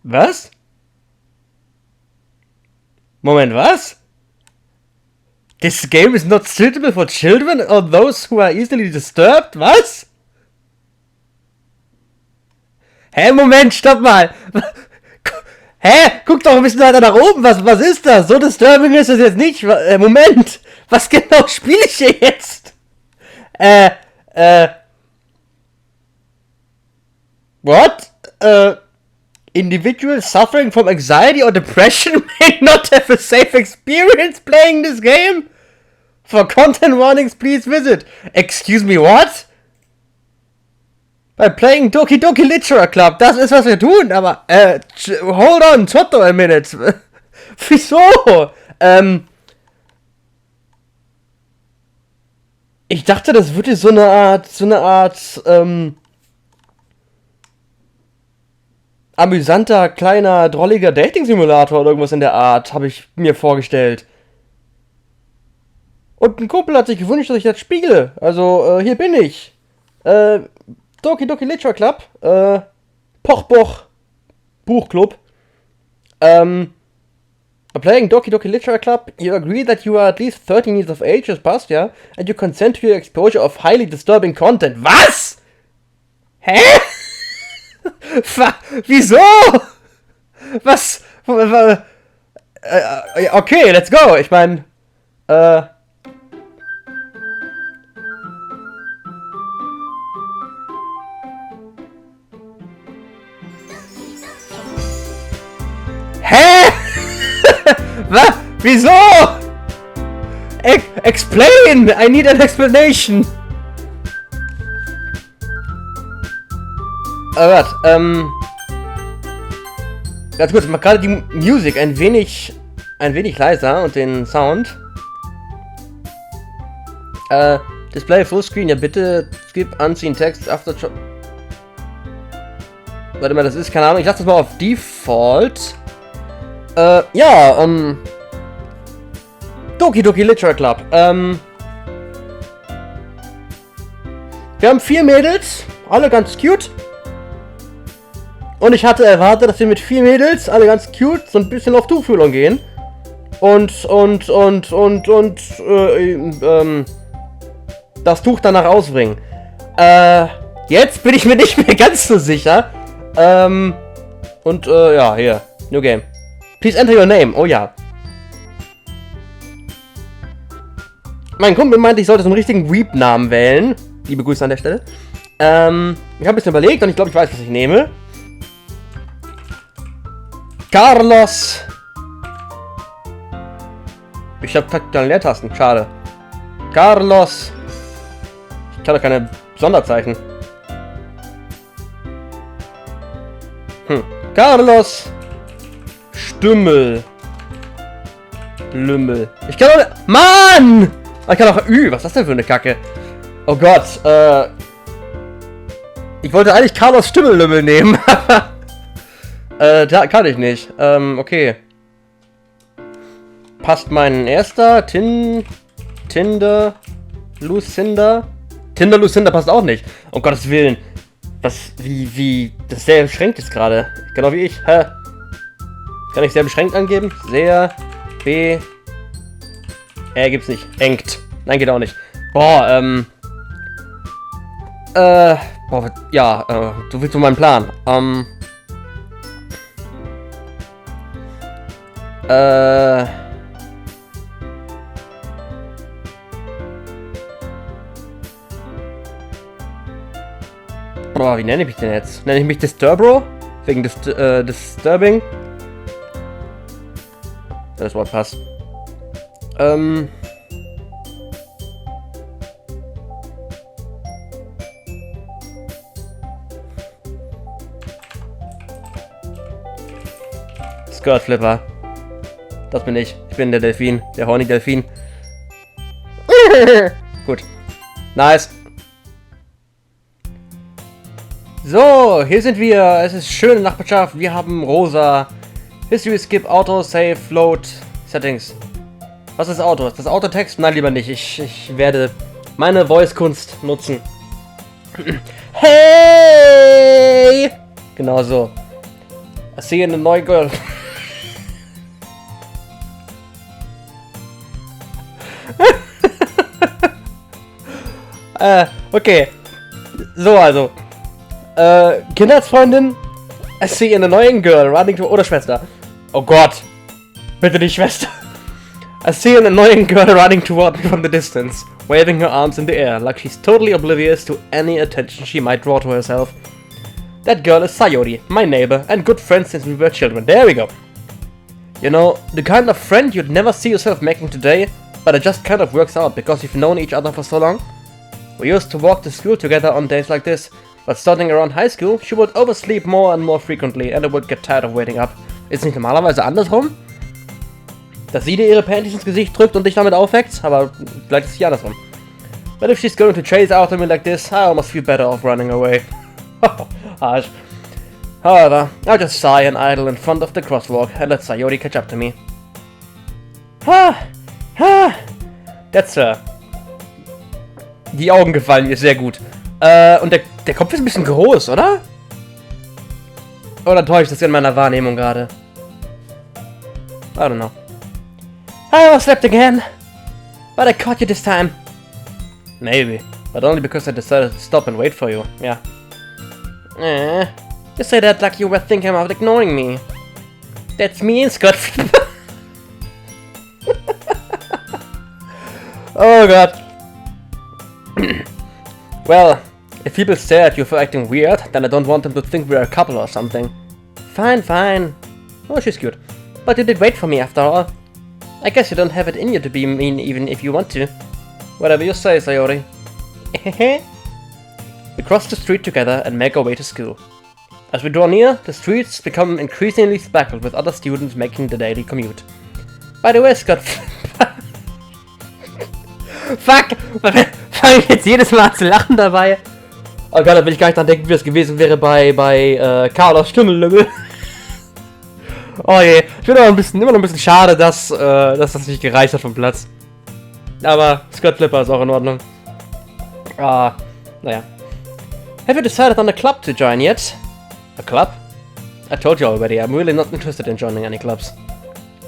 Was? Moment, was? This game is not suitable for children or those who are easily disturbed? Was? Hä, Moment, stopp mal! Hä? Guck doch ein bisschen weiter nach oben, was ist das? So disturbing ist es jetzt nicht. Moment! Was genau spiele ich hier jetzt? What? Individuals suffering from anxiety or depression may not have a safe experience playing this game? For content warnings, please visit. Excuse me, what? By playing Doki Doki Literature Club. Das ist, was wir tun, aber, hold on, Zotto a minute. Wieso? Ich dachte, das würde so eine Art, amüsanter, kleiner, drolliger Dating-Simulator oder irgendwas in der Art, habe ich mir vorgestellt. Und ein Kumpel hat sich gewünscht, dass ich das spiele. Also, hier bin ich. Doki Doki Literature Club. Poch Buchclub. By playing Doki Doki Literature Club, you agree that you are at least 13 years of age, as passt, ja? And you consent to your exposure of highly disturbing content. Was? Hä? Wieso? Was? Okay, let's go. Ich meine, Hä? Was? Wieso? Explain! I need an explanation! Warte, ganz kurz, ich mach gerade die Musik ein wenig leiser und den Sound. Display Fullscreen, ja bitte, skip unseen text after... Warte mal, das ist, keine Ahnung, ich lasse das mal auf Default. Ja, Doki Doki Literature Club, wir haben 4 Mädels, alle ganz cute. Und ich hatte erwartet, dass wir mit 4 Mädels, alle ganz cute, so ein bisschen auf Tuchfühlung gehen. Und das Tuch danach ausbringen. Jetzt bin ich mir nicht mehr ganz so sicher. Ja, hier. New Game. Please enter your name. Oh ja. Mein Kumpel meinte, ich sollte so einen richtigen Weep-Namen wählen. Liebe Grüße an der Stelle. Ich habe ein bisschen überlegt und ich glaube, ich weiß, was ich nehme. Carlos. Ich habe keine Leertasten. Schade. Carlos. Ich kann doch keine Sonderzeichen. Carlos. Stümmel. Lümmel. Ich kann doch... Mann! Ich kann auch... was ist das denn für eine Kacke? Oh Gott, ich wollte eigentlich Carlos Stümmellümmel nehmen, da kann ich nicht. Okay. Passt mein erster. Tinder. Lucinda. Tinder Lucinda passt auch nicht. Um Gottes Willen. Was, wie, das ist sehr beschränkt jetzt gerade. Genau wie ich. Hä? Kann ich sehr beschränkt angeben? Sehr, gibt's nicht. Engt. Nein, geht auch nicht. Boah, du willst nur meinen Plan. Boah, wie nenne ich mich denn jetzt? Nenne ich mich Disturbro? Wegen Disturbing? Das Wort passt. Skirt Flipper. Das bin ich. Ich bin der Delfin. Der Horny Delfin. Gut. Nice. So, hier sind wir. Es ist schöne Nachbarschaft. Wir haben rosa. History Skip, Auto, Save, Float, Settings. Was ist Auto? Ist das Autotext? Nein, lieber nicht. Ich werde meine Voice-Kunst nutzen. Hey! Genau so. I see you in a neue girl. Okay. So, also. Kindheitsfreundin. I see you in a neuen girl running to... Oder Schwester. Oh Gott. Bitte die Schwester. I see an annoying girl running toward me from the distance, waving her arms in the air, like she's totally oblivious to any attention she might draw to herself. That girl is Sayori, my neighbor, and good friend since we were children. There we go. You know, the kind of friend you'd never see yourself making today, but it just kind of works out because you've known each other for so long. We used to walk to school together on days like this, but starting around high school, she would oversleep more and more frequently, and I would get tired of waiting up. Ist nicht normalerweise andersrum? Dass sie dir ihre Panties ins Gesicht drückt und dich damit aufweckt, aber vielleicht ist es hier andersrum. But if she's going to chase after me like this, I almost feel better off running away. Harsh. However, I'll just sigh and idle in front of the crosswalk and let Sayori catch up to me. That's her. Die Augen gefallen mir sehr gut. Und der Kopf ist ein bisschen groß, oder? Oder täuscht das in meiner Wahrnehmung gerade? I don't know. I overslept again, but I caught you this time. Maybe, but only because I decided to stop and wait for you. Yeah. You say that like you were thinking about ignoring me. That's mean, Scott. Oh god. Well, if people stare at you for acting weird, then I don't want them to think we're a couple or something. Fine, fine. Oh, she's cute. But you did wait for me after all. I guess you don't have it in you to be mean even if you want to. Whatever you say, Sayori. We cross the street together and make our way to school. As we draw near, the streets become increasingly speckled with other students making the daily commute. By the way, Scott... Fuck! Fange ich jetzt jedes Mal zu lachen dabei? Oh Gott, da will ich gar nicht dran denken, wie es gewesen wäre bei Carlos Stimmelümmel. Oh je, ich bin immer noch ein bisschen schade, dass das nicht gereicht hat vom Platz. Aber Scott Flipper ist auch in Ordnung. Naja. Have you decided on a club to join yet? A club? I told you already, I'm really not interested in joining any clubs.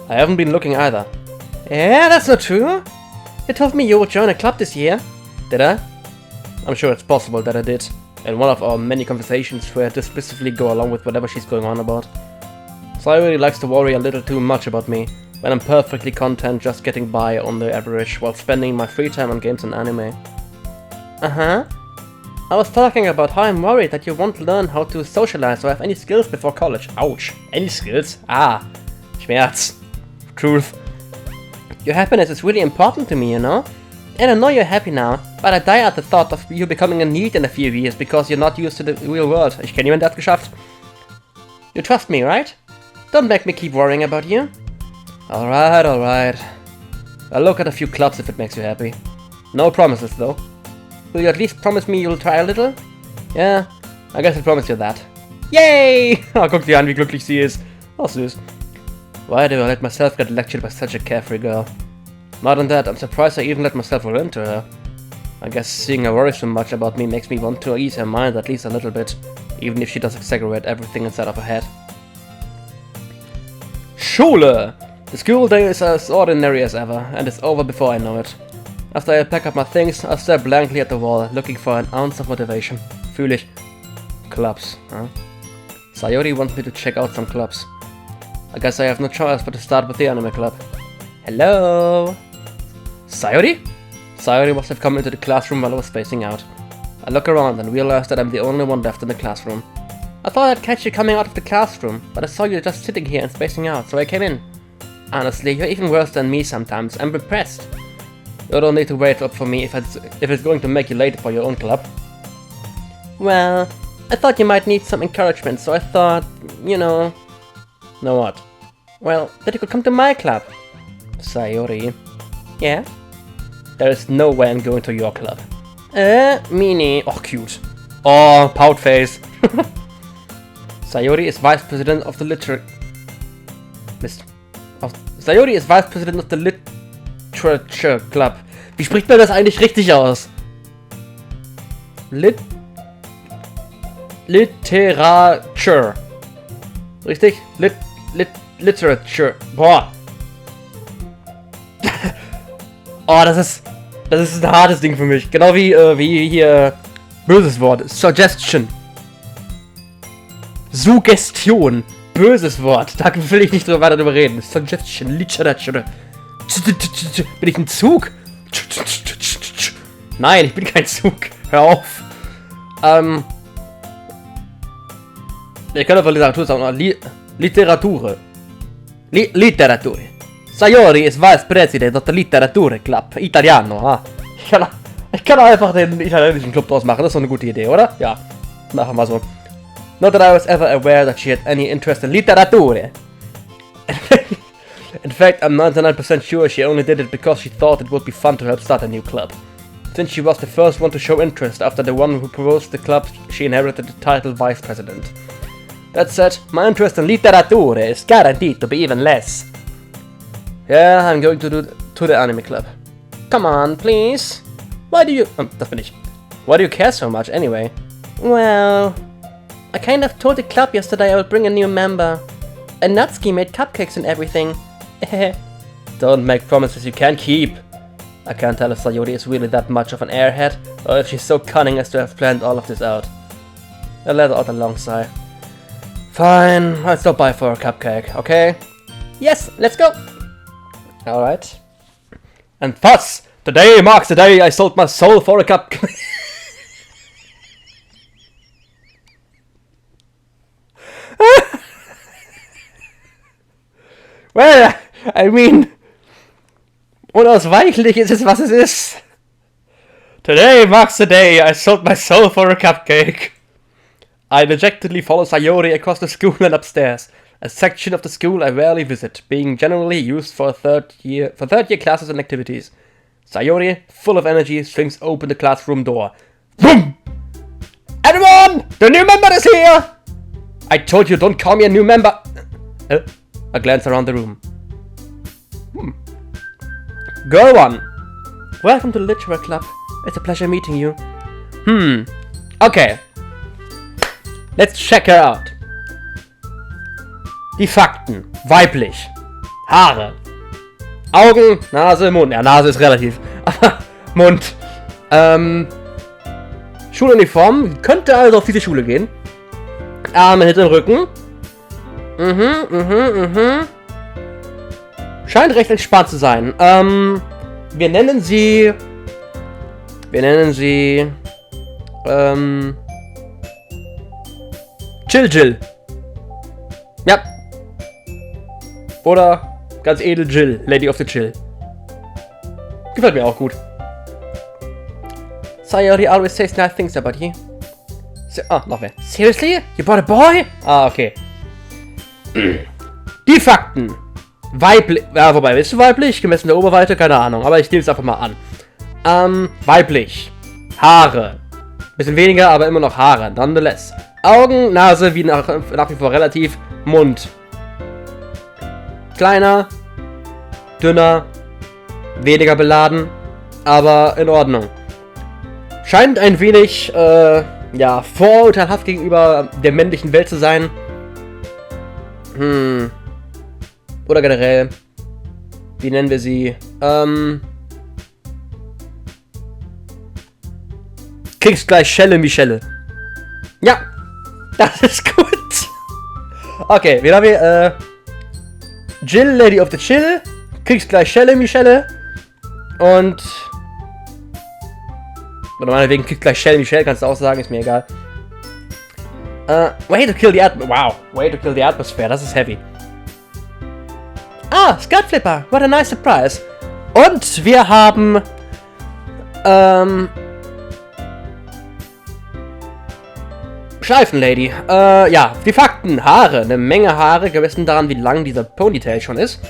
I haven't been looking either. Yeah, that's not true. You told me you would join a club this year. Did I? I'm sure it's possible that I did. In one of our many conversations where I dismissively go along with whatever she's going on about. Sayori likes to worry a little too much about me, when I'm perfectly content just getting by on the average while spending my free time on games and anime. Uh-huh. I was talking about how I'm worried that you won't learn how to socialize or have any skills before college. Ouch. Any skills? Ah. Schmerz. Truth. Your happiness is really important to me, you know? And I know you're happy now, but I die at the thought of you becoming a need in a few years because you're not used to the real world. Ich kenne jemanden, der hat's geschafft. You trust me, right? Don't make me keep worrying about you. Alright, alright. I'll look at a few clubs if it makes you happy. No promises, though. Will you at least promise me you'll try a little? Yeah, I guess I promise you that. Yay! Oh, guck dir an, wie glücklich sie ist. Oh, süß. Why do I let myself get lectured by such a carefree girl? More than that, I'm surprised I even let myself roll into her. I guess seeing her worry so much about me makes me want to ease her mind at least a little bit, even if she does exaggerate everything inside of her head. Schule! The school day is as ordinary as ever, and it's over before I know it. After I pack up my things, I stare blankly at the wall, looking for an ounce of motivation. Fühl ich. Clubs, huh? Sayori wants me to check out some clubs. I guess I have no choice but to start with the anime club. Hello? Sayori? Sayori must have come into the classroom while I was spacing out. I look around and realize that I'm the only one left in the classroom. I thought I'd catch you coming out of the classroom, but I saw you just sitting here and spacing out, so I came in. Honestly, you're even worse than me sometimes. I'm impressed. You don't need to wait up for me if it's going to make you late for your own club. Well, I thought you might need some encouragement, so I thought, you know... Know what? Well, that you could come to my club. Sayori. Yeah? There is no way I'm going to your club. Meanie. Oh, cute. Oh, pout face. Sayori is vice president of the Sayori is vice president of the literature club. Wie spricht man das eigentlich richtig aus? Literature. Richtig? Literature. Boah. Oh, das ist ein hartes Ding für mich. Genau wie hier böses Wort. Suggestion. Suggestion. Böses Wort. Da will ich nicht weiter drüber reden. Suggestion. Literature. Bin ich ein Zug? Nein, ich bin kein Zug. Hör auf. Ich kann aber Literatur sagen. Literature. Literature. Sayori ist Vice President of the Literature Club. Italiano, ah. Ich kann einfach den italienischen Club draus machen. Das ist doch eine gute Idee, oder? Ja. Machen wir so. Not that I was ever aware that she had any interest in literature. In fact, I'm 99% sure she only did it because she thought it would be fun to help start a new club. Since she was the first one to show interest after the one who proposed the club, she inherited the title Vice President. That said, my interest in literature is guaranteed to be even less. Yeah, I'm going to the anime club. Come on, please. Why do you... das bin ich. Why do you care so much, anyway? Well... I kind of told the club yesterday I would bring a new member. And Natsuki made cupcakes and everything. Don't make promises you can't keep. I can't tell if Sayori is really that much of an airhead, or if she's so cunning as to have planned all of this out. I let out a long sigh. Fine, I'll stop by for a cupcake, okay? Yes, let's go! Alright. And thus, today marks the day I sold my soul for a cupcake. Well, I mean... Unausweichlich ist es, was es ist. Today marks the day I sold my soul for a cupcake. I dejectedly follow Sayori across the school and upstairs, a section of the school I rarely visit, being generally used for third year classes and activities. Sayori, full of energy, swings open the classroom door. Boom! Everyone! The new member is here! I told you, don't call me a new member! I glance around the room. Girl 1. Welcome to the Literature Club. It's a pleasure meeting you. Okay. Let's check her out. Die Fakten. Weiblich. Haare. Augen, Nase, Mund. Ja, Nase ist relativ. Aber Mund. Schuluniform. Könnte also auf diese Schule gehen. Arme hinter dem Rücken. Scheint recht entspannt zu sein. Wir nennen sie... Jill. Ja. Oder ganz edel Jill. Lady of the Chill. Gefällt mir auch gut. Sayori always says nice things about you. Noch wer. Seriously? You bought a boy? Ah, okay. Die Fakten. Weiblich. Ja, wobei, bist du weiblich? Gemessen der Oberweite? Keine Ahnung. Aber ich nehme es einfach mal an. Weiblich. Haare. Bisschen weniger, aber immer noch Haare. Nonetheless. Augen, Nase, wie nach wie vor relativ. Mund. Kleiner. Dünner. Weniger beladen. Aber in Ordnung. Scheint ein wenig, ja, vorurteilhaft gegenüber der männlichen Welt zu sein. Oder generell. Wie nennen wir sie? Kriegst gleich Schelle, Michelle. Ja. Das ist gut. Okay, wen haben wir? Jill, Lady of the Chill. Kriegst gleich Schelle, Michelle. Und... Oder meinetwegen kriegst gleich Schelle, Michelle, kannst du auch sagen, ist mir egal. Way to kill the atmosphere. Wow, way to kill the atmosphere, das ist heavy. Ah, Skirtflipper, what a nice surprise. Und wir haben, Schleifenlady. Ja, die Fakten. Haare, eine Menge Haare, gemessen daran, wie lang dieser Ponytail schon ist.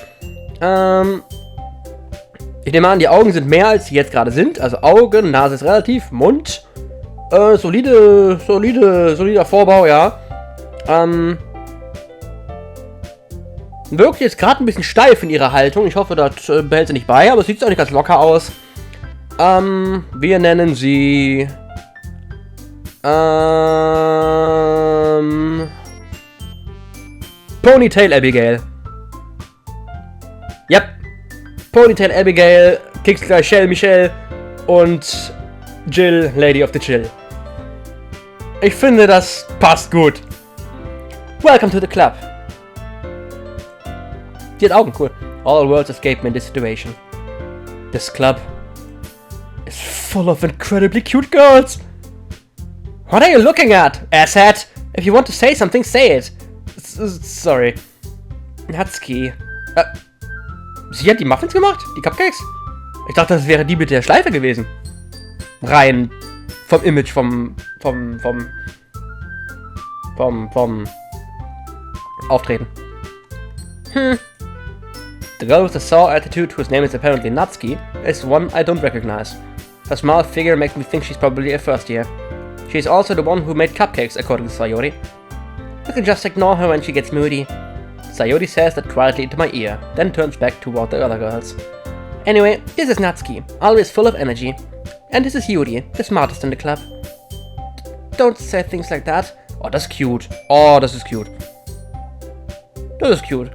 Ich nehme an, die Augen sind mehr, als sie jetzt gerade sind. Also Augen, Nase ist relativ, Mund, solider Vorbau, ja. Wirkt jetzt gerade ein bisschen steif in ihrer Haltung. Ich hoffe, das behält sie nicht bei, aber es sieht auch nicht ganz locker aus. Wir nennen sie... Ponytail Abigail. Yep. Ponytail Abigail, Kickstar Shell Michelle und Jill, Lady of the Chill. Ich finde, das passt gut. Welcome to the club. Die hat Augen, cool. All worlds escape me in this situation. This club is full of incredibly cute girls. What are you looking at, asshat? If you want to say something, say it. Sorry. Natsuki. Sie hat die Muffins gemacht? Die Cupcakes? Ich dachte, das wäre die mit der Schleife gewesen. Rein vom Image, vom Auftreten. The girl with the sour attitude, whose name is apparently Natsuki, is one I don't recognize. Her small figure makes me think she's probably a first year. She's also the one who made cupcakes, according to Sayori. You can just ignore her when she gets moody. Sayori says that quietly into my ear, then turns back toward the other girls. Anyway, this is Natsuki, always full of energy. And this is Yuri, the smartest in the club. Don't say things like that. Oh, das ist cute. Oh, das ist cute. Das ist cute.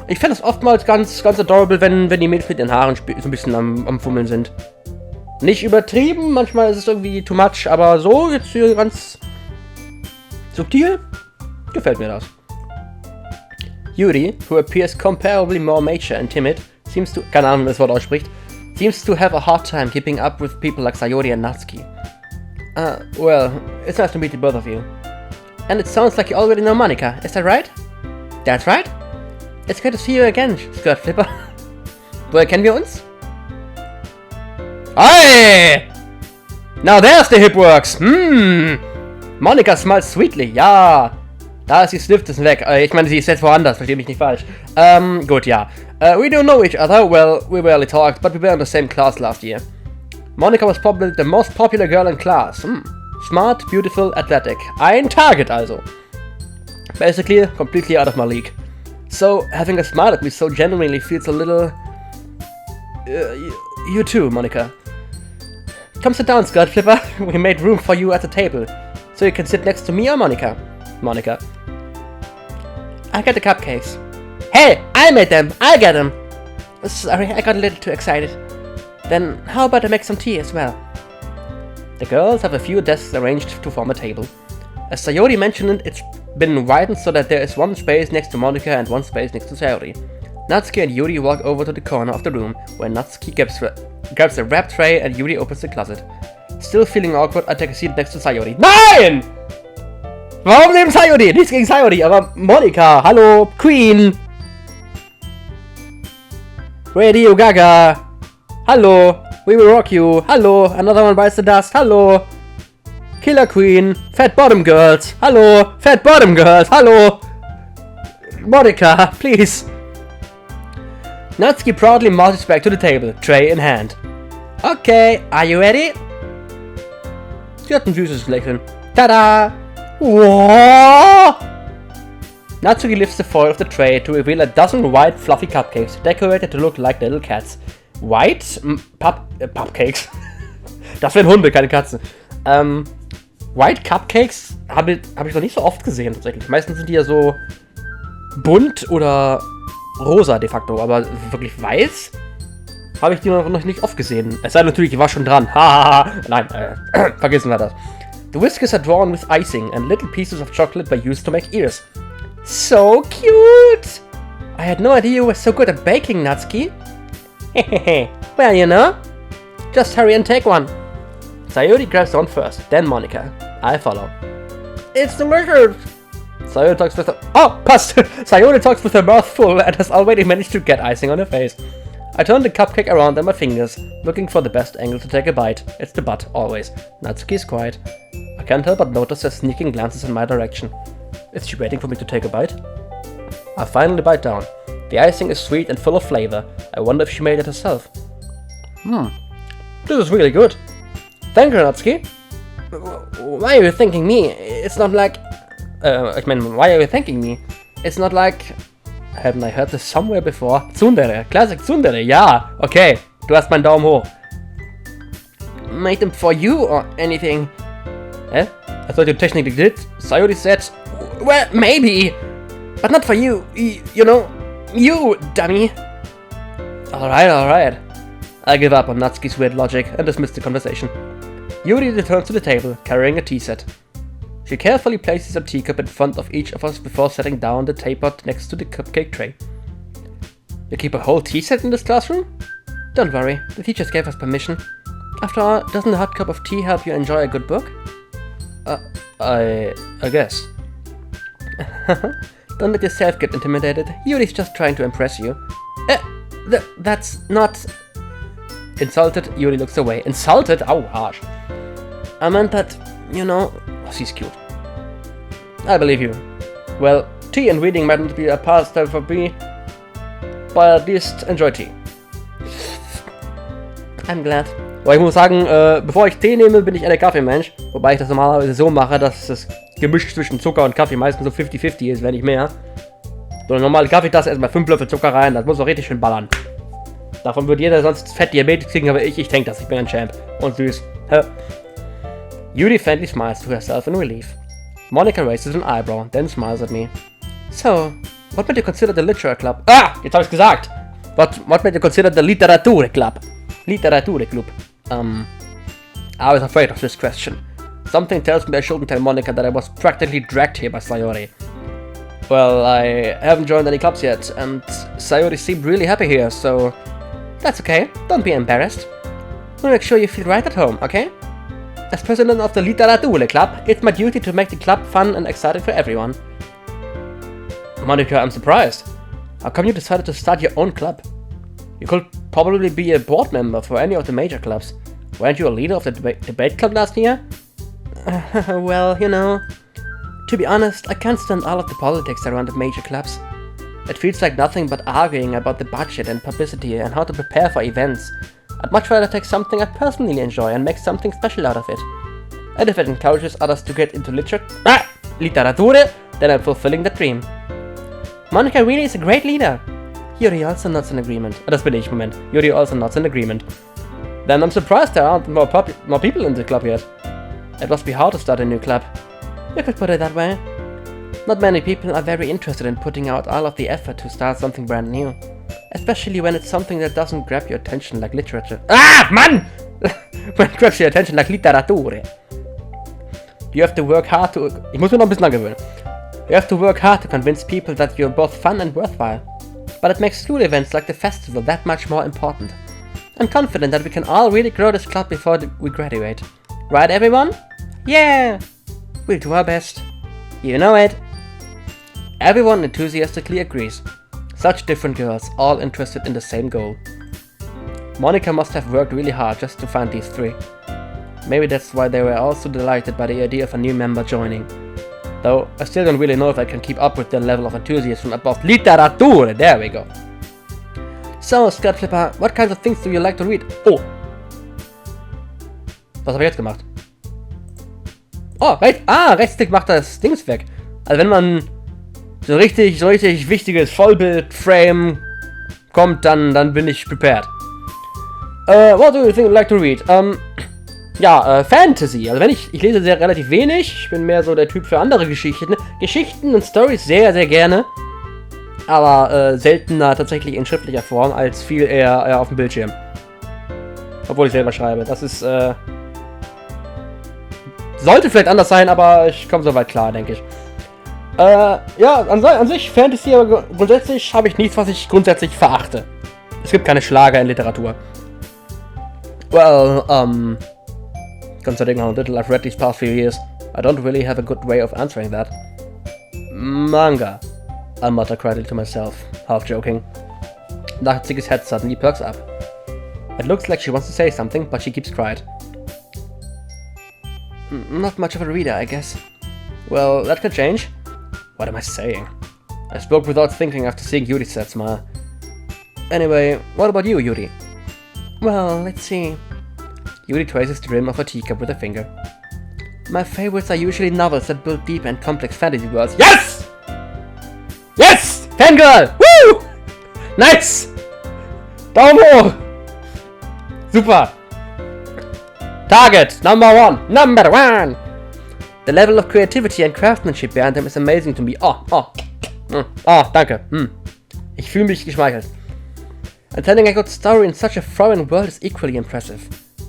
Ich fände es oftmals ganz adorable, wenn die Mädels mit ihren Haaren so ein bisschen am Fummeln sind. Nicht übertrieben, manchmal ist es irgendwie too much, aber so jetzt hier ganz subtil, gefällt mir das. Yuri, who appears comparably more mature and timid, seems to, keine Ahnung, wie das Wort ausspricht, seems to have a hard time keeping up with people like Sayori and Natsuki. Well, it's nice to meet the both of you. And it sounds like you already know Monika, is that right? That's right. It's good to see you again, Skirt Flipper. Woher kennen wir uns? Hey! Now there's the hip works. Monika smiles sweetly. Ja. Da ist die Snift ist weg. Ich meine, sie ist jetzt woanders. Versteh mich nicht falsch. Gut, ja. We don't know each other. Well, we barely talked, but we were in the same class last year. Monika was probably the most popular girl in class. Smart, beautiful, athletic. Ein Target also. Basically, completely out of my league. So, having a smile at me so genuinely feels a little... you too, Monika. Come sit down, Skirt Flipper. We made room for you at the table. So you can sit next to me or Monika. Monika. I got the cupcakes. Hey, I made them. I got them. Sorry, I got a little too excited. Then how about I make some tea as well? The girls have a few desks arranged to form a table. As Sayori mentioned, it's been widened so that there is one space next to Monika and one space next to Sayori. Natsuki and Yuri walk over to the corner of the room, where Natsuki grabs a wrap tray and Yuri opens the closet. Still feeling awkward, I take a seat next to Sayori. Nein! Warum neben Sayori? Nichts gegen Sayori, aber Monika, hallo, Queen! Radio Gaga! Hallo, we will rock you! Hallo, another one bites the dust! Hallo! Killer Queen! Fat Bottom Girls! Hallo! Fat Bottom Girls! Hallo! Monika, please! Natsuki proudly marches back to the table, tray in hand. Okay, are you ready? Sie hat ein süßes Lächeln. Tada! Whoa! Natsuki lifts the foil of the tray to reveal a dozen white fluffy cupcakes, decorated to look like little cats. White? Pupcakes. Das wären Hunde, keine Katzen. White Cupcakes habe ich noch nicht so oft gesehen, tatsächlich. Meistens sind die ja so bunt oder rosa de facto, aber wirklich weiß habe ich die noch nicht oft gesehen. Es sei natürlich, ich war schon dran. Hahaha. Nein, vergessen wir das. The whiskers are drawn with icing and little pieces of chocolate were used to make ears. So cute! I had no idea you were so good at baking, Natsuki. Hehehe. Well, you know. Just hurry and take one. Sayori grabs one first, then Monika. I follow. It's delicious! Sayori talks with her... Oh, passt! Sayori talks with her mouth full and has already managed to get icing on her face. I turn the cupcake around on my fingers, looking for the best angle to take a bite. It's the butt, always. Natsuki is quiet. I can't help but notice her sneaking glances in my direction. Is she waiting for me to take a bite? I finally bite down. The icing is sweet and full of flavor. I wonder if she made it herself. This is really good. Thank you, Natsuki. Why are you thanking me? It's not like... why are you thanking me? It's not like... Haven't I heard this somewhere before? Tsundere. Classic Tsundere. Ja. Okay. Du hast meinen Daumen hoch. Made them for you or anything? I thought you technically did. Sayori said... Well, maybe. But not for you, you know, you, dummy. Alright. I give up on Natsuki's weird logic and dismiss the conversation. Yuri returns to the table, carrying a tea set. She carefully places a teacup in front of each of us before setting down the teapot next to the cupcake tray. You keep a whole tea set in this classroom? Don't worry, the teachers gave us permission. After all, doesn't a hot cup of tea help you enjoy a good book? I guess. Don't let yourself get intimidated. Yuri's just trying to impress you. That's not... Insulted, Yuri looks away. Insulted? Oh, harsh. I meant that, you know... Oh, she's cute. I believe you. Well, tea and reading might not be a pastime for me, but at least enjoy tea. I'm glad. Aber ich muss sagen, bevor ich Tee nehme, bin ich eher der Kaffeemensch. Wobei ich das normalerweise so mache, dass das Gemisch zwischen Zucker und Kaffee meistens so 50-50 ist, wenn nicht mehr. So eine normale Kaffeetasse, erstmal 5 Löffel Zucker rein, das muss auch richtig schön ballern. Davon wird jeder sonst fett Diabetes kriegen, aber ich denke das, ich bin ein Champ. Und süß. Yuri faintly smiles to herself in relief. Monica raises an eyebrow, then smiles at me. So, what made you consider the literature club? Ah, jetzt habe ich's gesagt! What made you consider the literature club? Literature club. I was afraid of this question. Something tells me I shouldn't tell Monica that I was practically dragged here by Sayori. Well, I haven't joined any clubs yet, and Sayori seemed really happy here, so... That's okay, don't be embarrassed. We'll make sure you feel right at home, okay? As president of the Literature Club, it's my duty to make the club fun and exciting for everyone. Monica, I'm surprised. How come you decided to start your own club? You could probably be a board member for any of the major clubs. Weren't you a leader of the debate club last year? Well, you know... To be honest, I can't stand all of the politics around the major clubs. It feels like nothing but arguing about the budget and publicity and how to prepare for events. I'd much rather take something I personally enjoy and make something special out of it. And if it encourages others to get into literature, then I'm fulfilling that dream. Monica really is a great leader. Yuri also nods in agreement. Das bin ich, Moment. Yuri also nods in agreement. Then I'm surprised there aren't more people in the club yet. It must be hard to start a new club. You could put it that way. Not many people are very interested in putting out all of the effort to start something brand new. Especially when it's something that doesn't grab your attention like literature. Ah, Mann! When it grabs your attention like Literature. You have to work hard to... Ich muss mir noch ein bisschen angewöhnen. You have to work hard to convince people that you're both fun and worthwhile. But it makes school events like the festival that much more important. I'm confident that we can all really grow this club before we graduate. Right, everyone? Yeah! We'll do our best. You know it. Everyone enthusiastically agrees. Such different girls, all interested in the same goal. Monica must have worked really hard just to find these three. Maybe that's why they were all so delighted by the idea of a new member joining. Though, I still don't really know if I can keep up with their level of enthusiasm about Literature. There we go. So, Skirt Flipper, what kinds of things do you like to read? Oh! Was habe ich jetzt gemacht? Oh, Rechtsklick macht das Dings weg. Also wenn man so richtig wichtiges Vollbild-Frame kommt, dann bin ich prepared. What do you think you like to read? Fantasy. Also ich lese sehr relativ wenig. Ich bin mehr so der Typ für andere Geschichten. Geschichten und Stories sehr, sehr gerne. Aber seltener tatsächlich in schriftlicher Form, als viel eher auf dem Bildschirm. Obwohl ich selber schreibe. Das ist, sollte vielleicht anders sein, aber ich komme soweit klar, denke ich. An sich Fantasy, aber grundsätzlich habe ich nichts, was ich grundsätzlich verachte. Es gibt keine Schlager in Literatur. Well, considering how little I've read these past few years, I don't really have a good way of answering that. Manga, I mutter quietly to myself, half joking. Natsuki's head suddenly perks up. It looks like she wants to say something, but she keeps quiet. Not much of a reader, I guess. Well, that could change. What am I saying? I spoke without thinking after seeing Yuri's sad smile. Anyway, what about you, Yuri? Well, let's see. Yuri traces the rim of a teacup with a finger. My favorites are usually novels that build deep and complex fantasy worlds. Yes! Yes! Fangirl! Woo! Nice! Daumen hoch! Super! Target! Number one! The level of creativity and craftsmanship behind them is amazing to me. Ah, danke. Ich fühle mich geschmeichelt. And telling a good story in such a foreign world is equally impressive.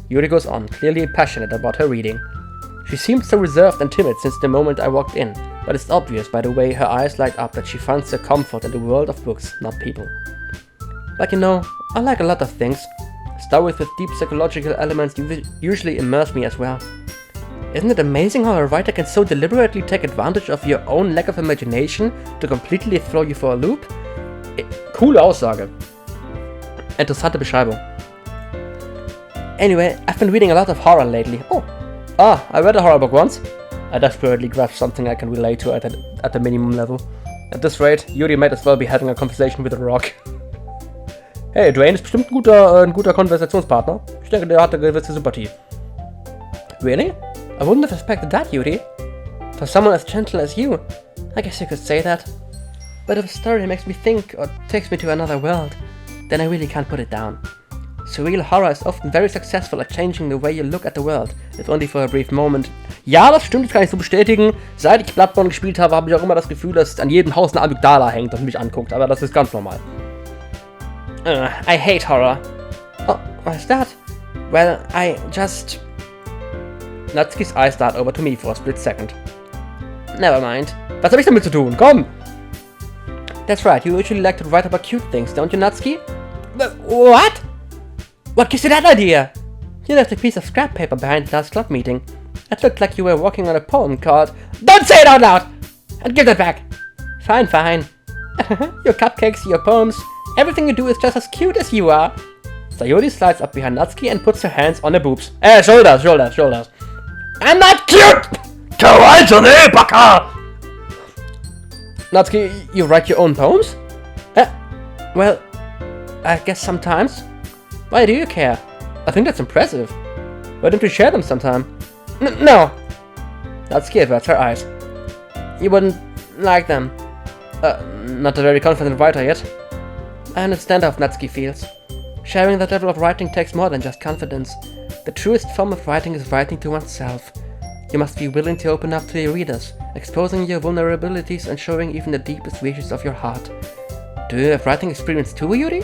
Yuri goes on, clearly passionate about her reading. She seemed so reserved and timid since the moment I walked in, but it's obvious by the way her eyes light up that she finds her comfort in the world of books, not people. But you know, I like a lot of things. Stories with deep psychological elements usually immerse me as well. Isn't it amazing how a writer can so deliberately take advantage of your own lack of imagination to completely throw you for a loop? Coole Aussage. Interessante Beschreibung. Anyway, I've been reading a lot of horror lately. I read a horror book once. I desperately grasped something I can relate to at the minimum level. At this rate, Yuri might as well be having a conversation with a rock. Hey, Dwayne ist bestimmt ein guter Konversationspartner. Ich denke, der hat eine gewisse Sympathie. Really? I wouldn't have expected that, Yuri. For someone as gentle as you, I guess you could say that. But if a story makes me think or takes me to another world, then I really can't put it down. Surreal horror is often very successful at changing the way you look at the world, if only for a brief moment. Ja, das stimmt, das kann ich so bestätigen. Seit ich Bloodborne gespielt habe, habe ich auch immer das Gefühl, dass an jedem Haus eine Amygdala hängt und mich anguckt, aber das ist ganz normal. I hate horror. Oh, what's that? Well, I just... Natsuki's eyes start over to me for a split second. Never mind. Was habe ich damit zu tun? Komm! That's right, you usually like to write about cute things, don't you, Natsuki? What? What gives you that idea? You left a piece of scrap paper behind the last club meeting. It looked like you were working on a poem called... Don't say it out loud! And give that back! Fine, fine. Your cupcakes, your poems, everything you do is just as cute as you are. Sayori slides up behind Natsuki and puts her hands on her boobs. Shoulders. I'm not cute! Kawaii, baka! Natsuki, you write your own poems? Well, I guess sometimes. Why do you care? I think that's impressive. Why don't we share them sometime? No! Natsuki averts her eyes. You wouldn't like them. Not a very confident writer yet. I understand how Natsuki feels. Sharing that level of writing takes more than just confidence. The truest form of writing is writing to oneself. You must be willing to open up to your readers, exposing your vulnerabilities and showing even the deepest reaches of your heart. Do you have writing experience too, Yuri?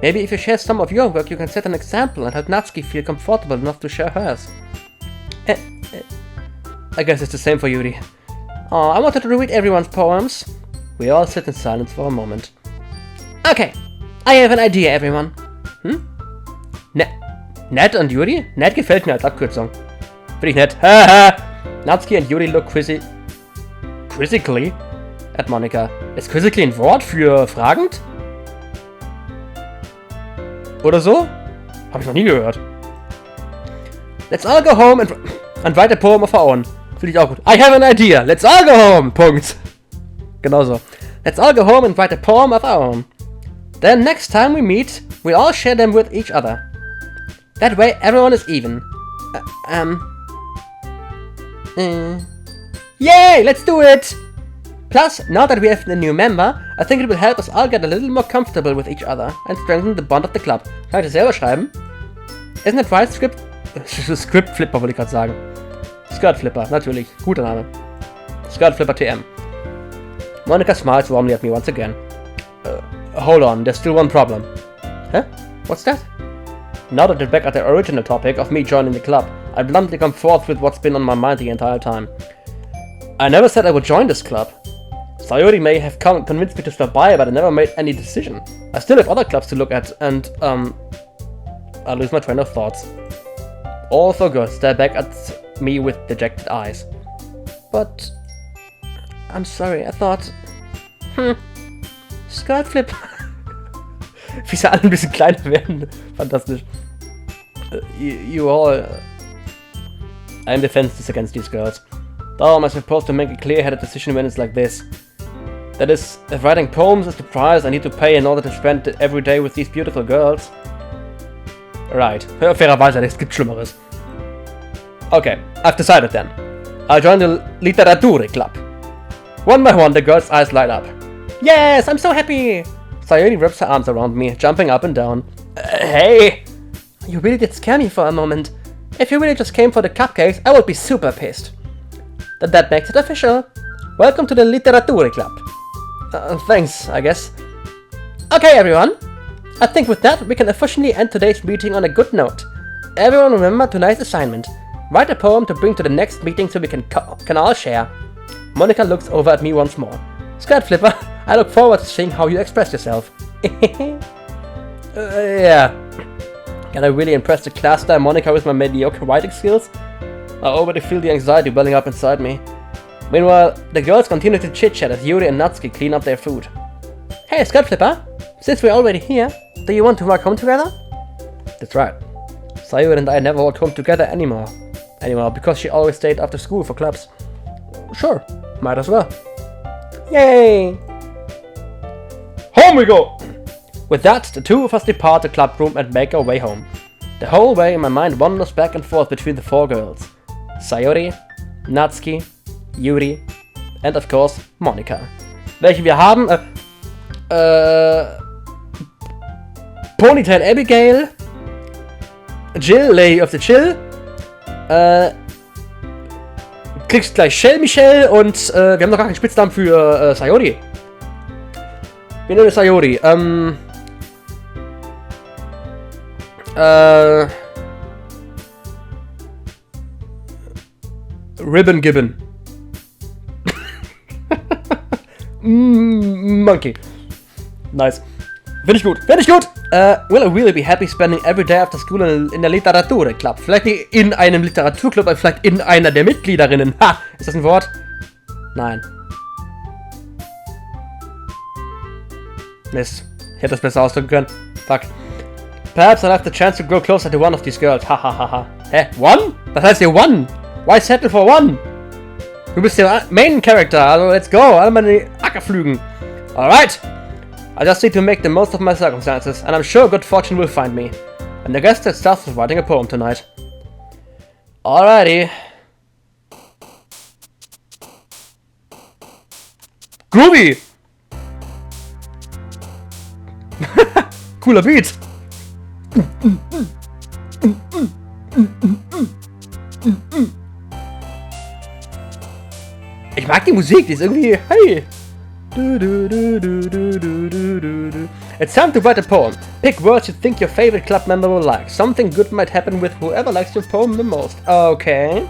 Maybe if you share some of your work, you can set an example and help Natsuki feel comfortable enough to share hers. I guess it's the same for Yuri. Oh, I wanted to read everyone's poems. We all sit in silence for a moment. Okay, I have an idea, everyone. Ned und Yuri? Ned gefällt mir als Abkürzung. Finde ich nett. Natsuki and Yuri look quizzically at Monika. Ist quizzically ein Wort für fragend? Oder so? Hab ich noch nie gehört. Let's all go home and write a poem of our own. Finde ich auch gut. I have an idea. Let's all go home. Punkt. Genauso. Let's all go home and write a poem of our own. Then next time we meet, we all share them with each other. That way everyone is even. Yay! Let's do it! Plus, now that we have the new member, I think it will help us all get a little more comfortable with each other and strengthen the bond of the club. Kann ich das selber schreiben? Isn't it right, Script? Script Flipper wollte ich gerade sagen. Skirt Flipper, natürlich. Guter Name. Skirt Flipper TM. Monika smiles warmly at me once again. Hold on, there's still one problem. Huh? What's that? Now that we're back at the original topic of me joining the club, I bluntly come forth with what's been on my mind the entire time. I never said I would join this club. Sayori may have convinced me to stop by, but I never made any decision. I still have other clubs to look at, and, I lose my train of thoughts. All for good, stare back at me with dejected eyes. But... I'm sorry, I thought... Skirt Flip. Wie sie alle ein bisschen kleiner werden. Fantastisch. You all... I'm defenseless against these girls. How am I supposed to make a clear-headed decision when it's like this? That is, if writing poems is the price I need to pay in order to spend every day with these beautiful girls. Right. Fairerweise, es gibt Schlimmeres. Okay, I've decided then. I'll join the Literature Club. One by one, the girls' eyes light up. Yes, I'm so happy! Sayori wraps her arms around me, jumping up and down. Hey! You really did scare me for a moment. If you really just came for the cupcakes, I would be super pissed. That makes it official. Welcome to the Literature Club. Thanks, I guess. Okay, everyone. I think with that, we can officially end today's meeting on a good note. Everyone remember tonight's assignment. Write a poem to bring to the next meeting so we can all share. Monica looks over at me once more. Skirt Flipper, I look forward to seeing how you express yourself. Yeah. Can I really impress the class star Monica with my mediocre writing skills? I already feel the anxiety welling up inside me. Meanwhile, the girls continue to chit-chat as Yuri and Natsuki clean up their food. Hey, Skirt Flipper, since we're already here, do you want to walk home together? That's right. Sayuri and I never walked home together anymore, because she always stayed after school for clubs. Sure, might as well. Yay! Home we go! With that, the two of us depart the club room and make our way home. The whole way, my mind wanders back and forth between the four girls. Sayuri, Natsuki, Yuri and of course Monica. Welche wir haben, Ponytail Abigail, Jill, Lady of the Chill, kriegst gleich Shell Michelle und wir haben noch gar keinen Spitznamen für Sayori. Wir nennen Sayori. Ribbon Gibbon. Monkey. Nice. Finde ich gut. Finde ich gut. Will I really be happy spending every day after school in der Literaturclub? Vielleicht nicht in einem Literaturclub, aber vielleicht in einer der Mitgliederinnen. Ha! Ist das ein Wort? Nein. Mist. Ich hätte das besser ausdrücken können. Fuck. Perhaps I'll have the chance to grow closer to one of these girls. Ha ha ha ha. Hä? One? Das heißt ihr one? Why settle for one? Du bist der Main Character, also let's go. Alle meine Ackerflügen. Alright. I just need to make the most of my circumstances, and I'm sure good fortune will find me. And I guess that starts with writing a poem tonight. Alrighty. Groovy! Cooler Beat! Ich mag die Musik, die ist irgendwie... Hey! It's time to write a poem. Pick words you think your favorite club member will like. Something good might happen with whoever likes your poem the most. Okay.